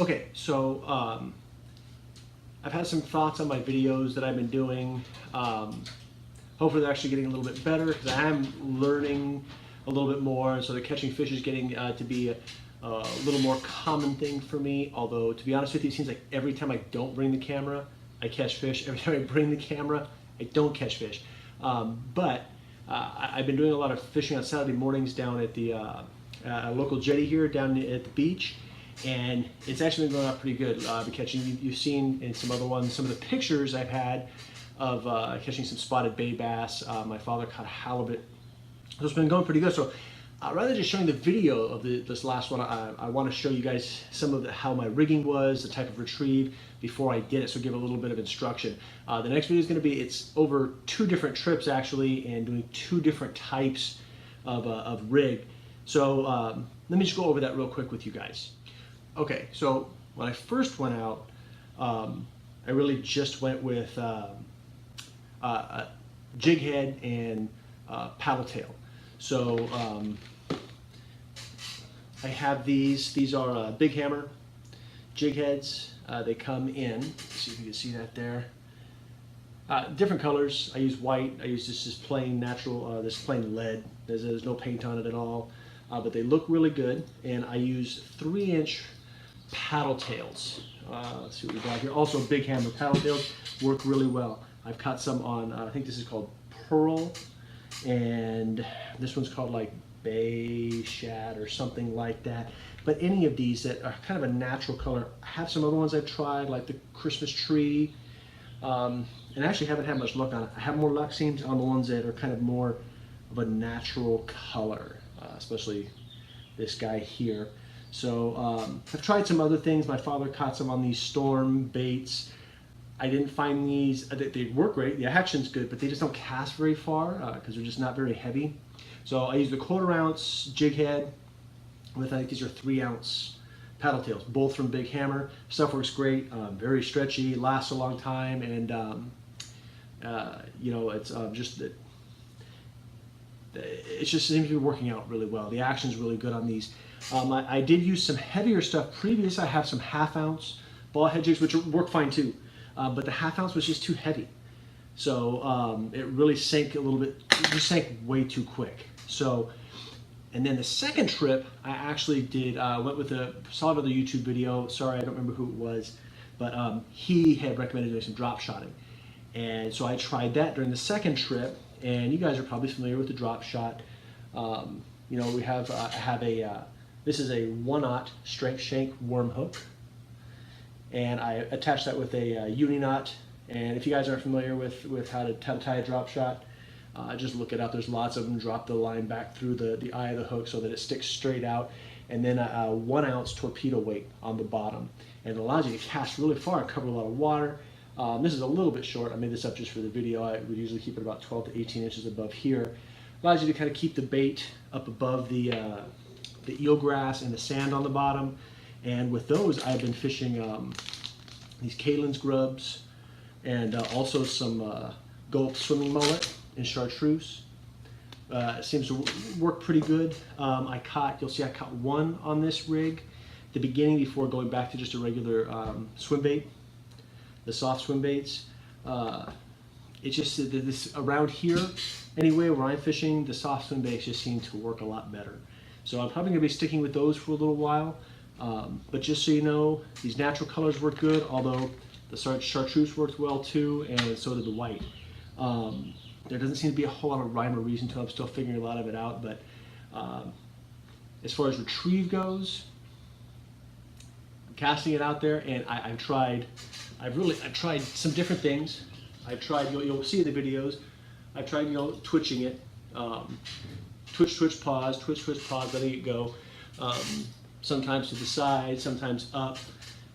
Okay, so I've had some thoughts on my videos that I've been doing. Hopefully they're actually getting a little bit better because I am learning a little bit more. So the catching fish is getting to be a little more common thing for me. Although, to be honest with you, it seems like every time I don't bring the camera, I catch fish. Every time I bring the camera, I don't catch fish. I've been doing a lot of fishing on Saturday mornings down at the local jetty here down at the beach. And it's actually been going out pretty good. I've been catching, you've seen in some other ones, some of the pictures I've had of catching some spotted bay bass. My father caught a halibut. So it's been going pretty good. So rather than just showing the video of this last one, I want to show you guys some of how my rigging was, the type of retrieve before I did it, so give a little bit of instruction. The next video is going to be, it's over 2 different trips actually, and doing 2 different types of rig. So let me just go over that real quick with you guys. Okay, so when I first went out, I really just went with jig head and paddle tail. So I have these are big hammer jig heads. They come in, let's see if you can see that there. Different colors. I use white, I use this plain natural, this plain lead. There's no paint on it at all, but they look really good. And I use 3-inch paddle tails. Let's see what we got here. Also big hammer paddle tails work really well. I've caught some on, I think this is called Pearl, and this one's called like Bay Shad or something like that. But any of these that are kind of a natural color. I have some other ones I've tried, like the Christmas tree, and I actually haven't had much luck on it. I have more luck seems on the ones that are kind of more of a natural color, especially this guy here. So I've tried some other things. My father caught some on these storm baits. I didn't find these, they work great, the action's good, but they just don't cast very far because they're just not very heavy. So I use the 1/4 ounce jig head with, I think these are 3-ounce paddle tails, both from Big Hammer. Stuff works great, very stretchy, lasts a long time, and you know, it's it just seems to be working out really well. The action's really good on these. I did use some heavier stuff previous. I have some 1/2 ounce ball head jigs, which work fine too, but the 1/2 ounce was just too heavy. So it really sank a little bit, it just sank way too quick. So, and then the second trip, I actually did, went with saw another YouTube video, sorry I don't remember who it was, but he had recommended doing some drop shotting. And so I tried that during the second trip, and you guys are probably familiar with the drop shot. You know, we have, I have a, this is a 1/0 strength shank worm hook, and I attached that with a uni knot. And if you guys aren't familiar with how to tie a drop shot, just look it up. There's lots of them. Drop the line back through the eye of the hook so that it sticks straight out, and then a 1 ounce torpedo weight on the bottom, and it allows you to cast really far and cover a lot of water. This is a little bit short. I made this up just for the video. I would usually keep it about 12 to 18 inches above here. Allows you to kind of keep the bait up above the eelgrass and the sand on the bottom. And with those, I've been fishing these Kalin's grubs, and also some Gulp swimming mullet and chartreuse. It seems to work pretty good. You'll see I caught 1 on this rig at the beginning before going back to just a regular swim bait, the soft swim baits. It's just this around here, anyway, where I'm fishing, the soft swim baits just seem to work a lot better. So I'm probably gonna be sticking with those for a little while. But just so you know, these natural colors work good, although the chartreuse worked well too, and so did the white. There doesn't seem to be a whole lot of rhyme or reason to it. I'm still figuring a lot of it out, but as far as retrieve goes, I'm casting it out there, and I've tried some different things. I've tried, you'll see in the videos, I've tried, you know, twitching it, twitch, pause, letting it go. Sometimes to the side, sometimes up,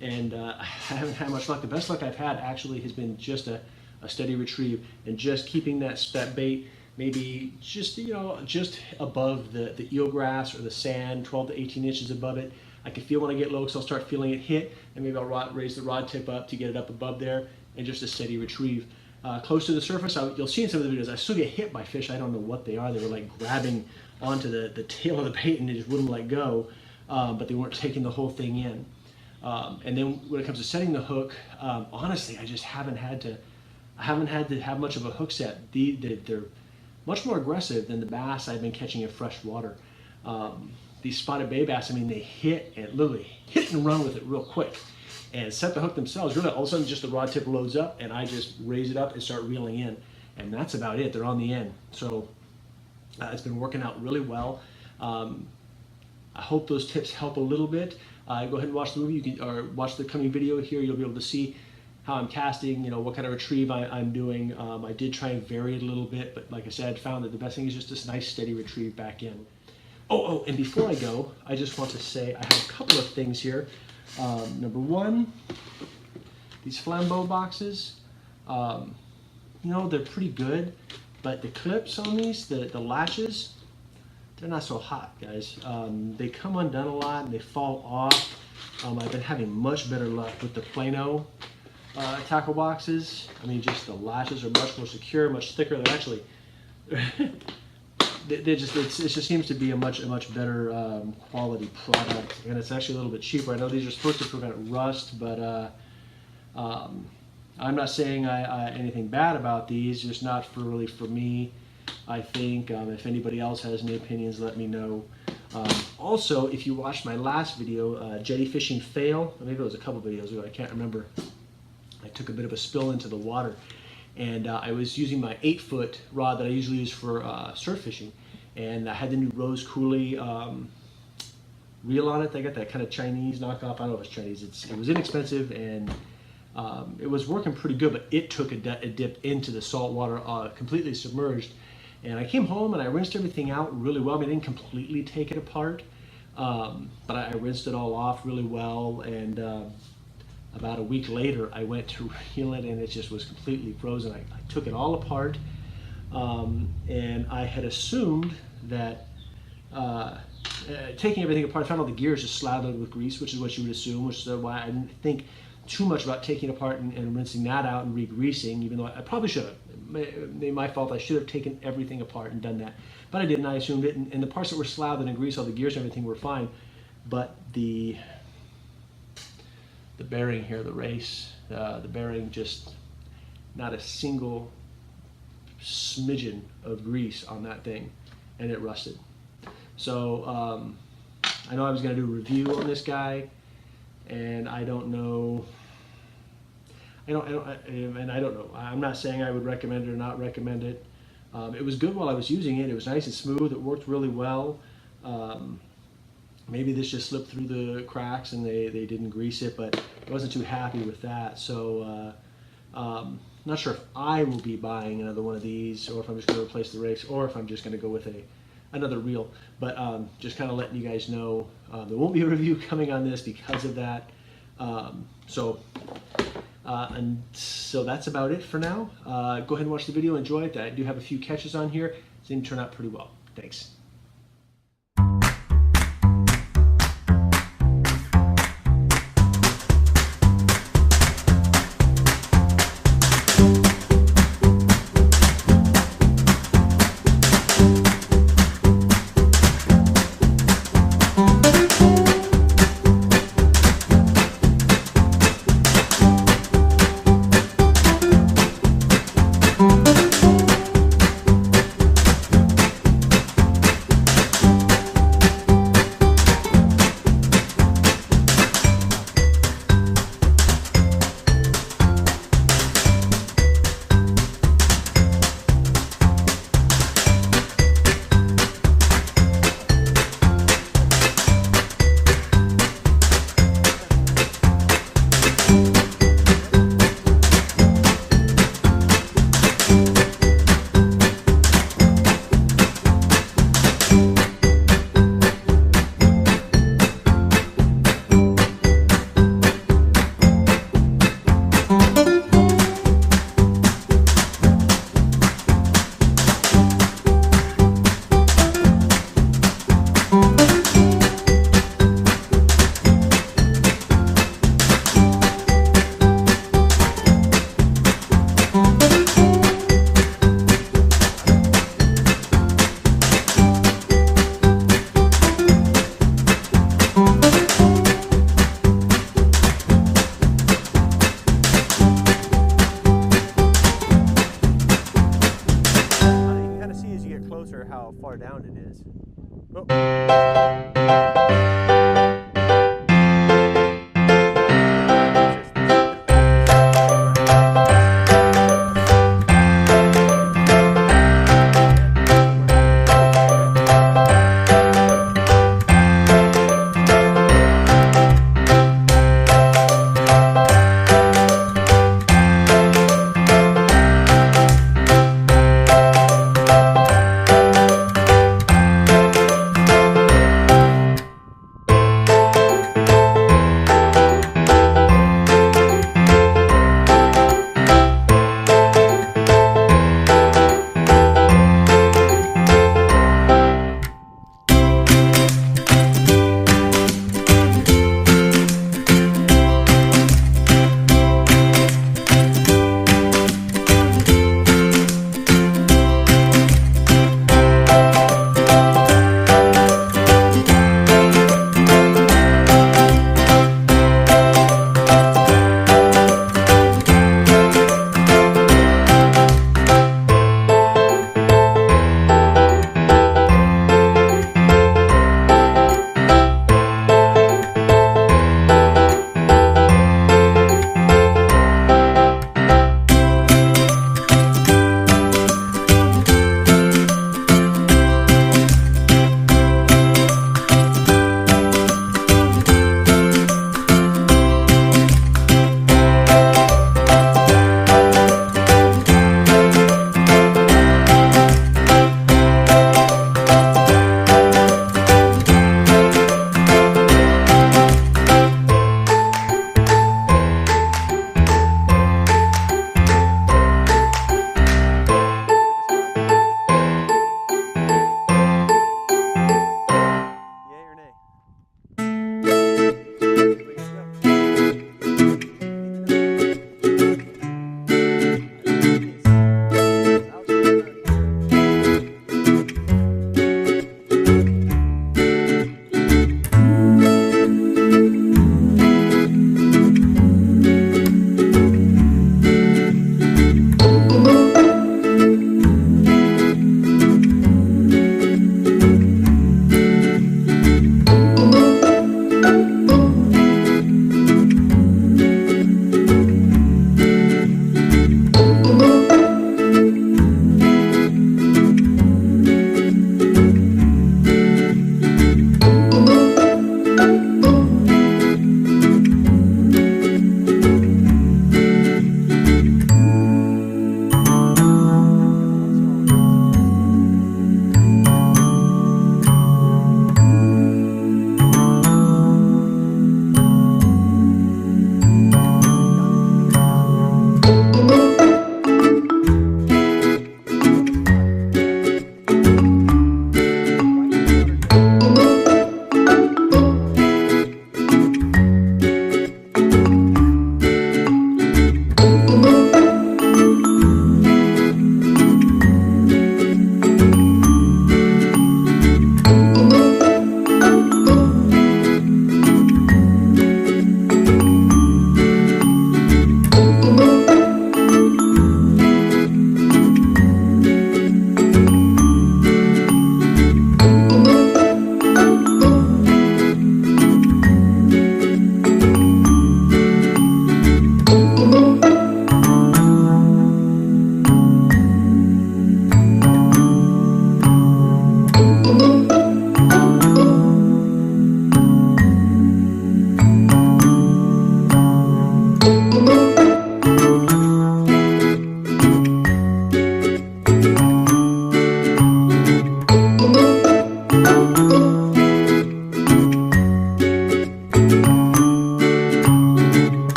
and I haven't had much luck. The best luck I've had actually has been just a steady retrieve, and just keeping that bait maybe just, you know, just above the eelgrass or the sand, 12 to 18 inches above it. I can feel when I get low, so I'll start feeling it hit, and maybe I'll raise the rod tip up to get it up above there, and just a steady retrieve. Close to the surface, you'll see in some of the videos, I still get hit by fish. I don't know what they are. They were like grabbing onto the tail of the bait, and they just wouldn't let go. But they weren't taking the whole thing in. And then when it comes to setting the hook, honestly, I just haven't had to have much of a hook set. They're much more aggressive than the bass I've been catching in fresh water. These spotted bay bass, I mean, they literally hit and run with it real quick and set the hook themselves. Really, all of a sudden, just the rod tip loads up and I just raise it up and start reeling in. And that's about it. They're on the end. So it's been working out really well. I hope those tips help a little bit. Go ahead and watch the movie, or watch the coming video here. You'll be able to see how I'm casting, what kind of retrieve I'm doing. I did try and vary it a little bit, but like I said, found that the best thing is just this nice steady retrieve back in. Oh, and before I go, I just want to say I have a couple of things here. Number one, these Flambeau boxes, they're pretty good, but the clips on these, the latches, they're not so hot, guys. They come undone a lot and they fall off. I've been having much better luck with the Plano tackle boxes. I mean, just the latches are much more secure, much thicker. They're actually, it just seems to be a much better quality product, and it's actually a little bit cheaper. I know these are supposed to prevent rust, but I'm not saying anything bad about these, just not really for me. I think if anybody else has any opinions, let me know. Also, if you watched my last video, Jetty fishing fail, maybe it was a couple videos ago, I can't remember. I took a bit of a spill into the water, and I was using my 8-foot rod that I usually use for surf fishing, and I had the new Rose Cooley reel on it. They got that kind of Chinese knockoff. I don't know if it's Chinese. It was inexpensive, and it was working pretty good, but it took a dip into the salt water, completely submerged. And I came home and I rinsed everything out really well. I mean, I didn't completely take it apart, but I rinsed it all off really well. And about a week later, I went to reel it, and it just was completely frozen. I took it all apart, and I had assumed that taking everything apart, I found all the gears just slathered with grease, which is what you would assume, which is why I didn't think too much about taking it apart and rinsing that out and re-greasing, even though I probably should have. My fault. I should have taken everything apart and done that, but I didn't. I assumed it, and the parts that were slathered and greased, all the gears and everything were fine, but the bearing here, the bearing, just not a single smidgen of grease on that thing, and it rusted. So I know I was going to do a review on this guy, and I don't know. I don't know. I'm not saying I would recommend it or not recommend it. It was good while I was using it. It was nice and smooth. It worked really well. Maybe this just slipped through the cracks and they didn't grease it, but I wasn't too happy with that. So not sure if I will be buying another one of these, or if I'm just going to replace the rakes, or if I'm just going to go with another reel. But just kind of letting you guys know, there won't be a review coming on this because of that. And so that's about it for now. Go ahead and watch the video, enjoy it. I do have a few catches on here. It seemed to turn out pretty well. Thanks.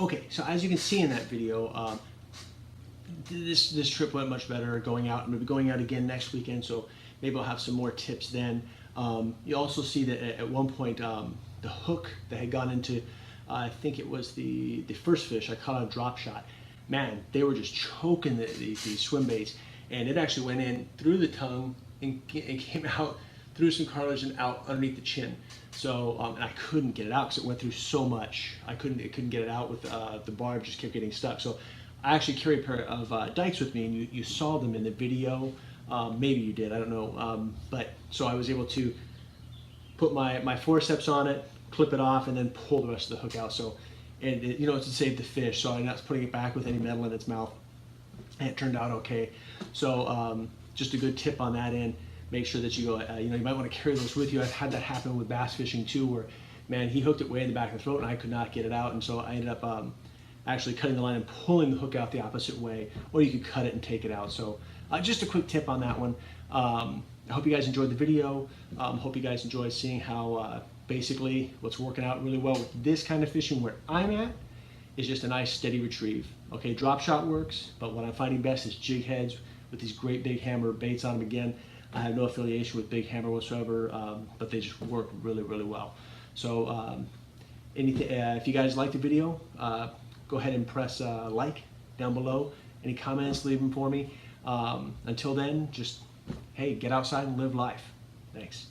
Okay, so as you can see in that video, this trip went much better going out. I'm going to be going out again next weekend, so maybe I'll have some more tips then. You also see that at one point the hook that had gone into, I think it was the first fish I caught on a drop shot. Man, they were just choking these swim baits, and it actually went in through the tongue and came out through some cartilage and out underneath the chin. So and I couldn't get it out because it went through so much. It couldn't get it out with the barb just kept getting stuck. So I actually carry a pair of dikes with me, and you saw them in the video. Maybe you did, I don't know. But so I was able to put my forceps on it, clip it off, and then pull the rest of the hook out. So, and it, to save the fish. So I'm not putting it back with any metal in its mouth. And it turned out okay. So just a good tip on that end. Make sure that you go, you might want to carry those with you. I've had that happen with bass fishing too, where, man, he hooked it way in the back of the throat and I could not get it out. And so I ended up actually cutting the line and pulling the hook out the opposite way, or you could cut it and take it out. So just a quick tip on that one. I hope you guys enjoyed the video. Hope you guys enjoyed seeing how basically what's working out really well with this kind of fishing where I'm at is just a nice steady retrieve. Okay, drop shot works, but what I'm finding best is jig heads with these great big hammer baits on them. Again, I have no affiliation with Big Hammer whatsoever, but they just work really, really well. So if you guys like the video, go ahead and press like down below. Any comments, leave them for me. Until then, just, hey, get outside and live life. Thanks.